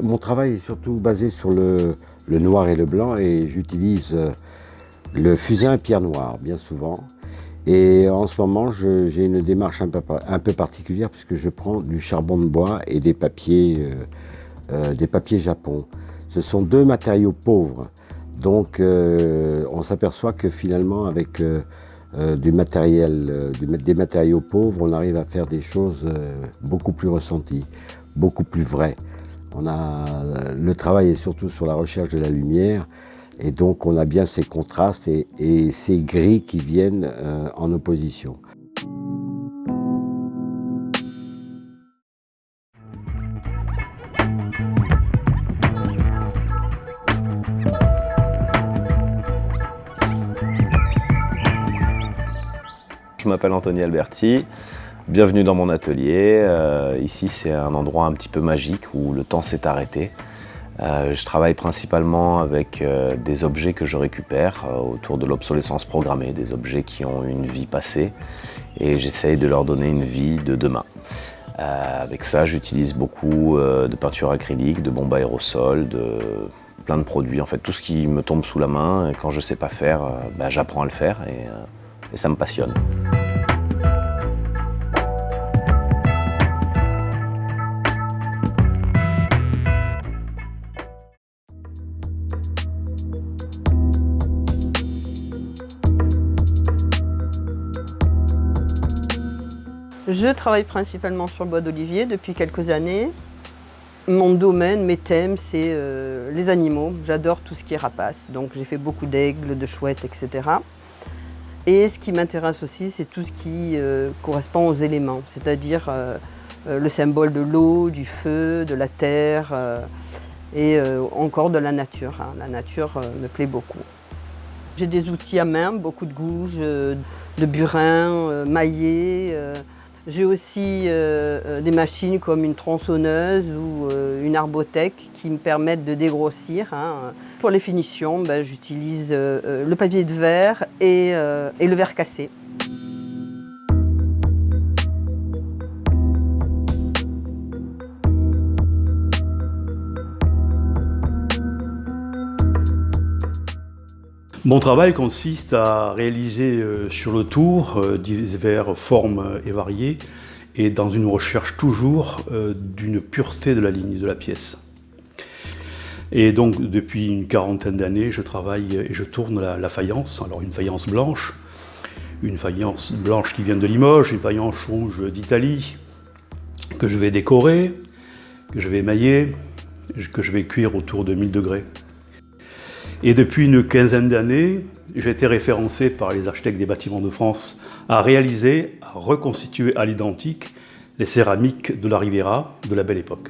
Mon travail est surtout basé sur le noir et le blanc et j'utilise le fusain à pierre noire bien souvent. Et en ce moment, j'ai une démarche un peu particulière puisque je prends du charbon de bois et des papiers Japon. Ce sont deux matériaux pauvres. Donc on s'aperçoit que finalement avec des matériaux pauvres, on arrive à faire des choses beaucoup plus ressenties, beaucoup plus vraies. Le travail est surtout sur la recherche de la lumière et donc on a bien ces contrastes et ces gris qui viennent en opposition. Je m'appelle Anthony Alberti, bienvenue dans mon atelier. Ici c'est un endroit un petit peu magique où le temps s'est arrêté. Je travaille principalement avec des objets que je récupère autour de l'obsolescence programmée, des objets qui ont une vie passée et j'essaye de leur donner une vie de demain. Avec ça j'utilise beaucoup de peinture acrylique, de bombes aérosols, plein de produits, en fait tout ce qui me tombe sous la main et quand je ne sais pas faire, j'apprends à le faire et ça me passionne. Je travaille principalement sur le bois d'olivier depuis quelques années. Mon domaine, mes thèmes, c'est les animaux. J'adore tout ce qui est rapace, donc j'ai fait beaucoup d'aigles, de chouettes, etc. Et ce qui m'intéresse aussi, c'est tout ce qui correspond aux éléments, c'est-à-dire le symbole de l'eau, du feu, de la terre et encore de la nature. La nature me plaît beaucoup. J'ai des outils à main, beaucoup de gouges, de burins, maillets. J'ai aussi des machines comme une tronçonneuse ou une arbothèque qui me permettent de dégrossir. Pour les finitions, j'utilise le papier de verre et le verre cassé. Mon travail consiste à réaliser sur le tour diverses formes et variées et dans une recherche toujours d'une pureté de la ligne de la pièce. Et donc depuis une quarantaine d'années, je travaille et je tourne la faïence. Alors une faïence blanche qui vient de Limoges, une faïence rouge d'Italie, que je vais décorer, que je vais émailler, que je vais cuire autour de 1000 degrés. Et depuis une quinzaine d'années, j'ai été référencé par les architectes des bâtiments de France à réaliser, à reconstituer à l'identique les céramiques de la Riviera de la Belle Époque.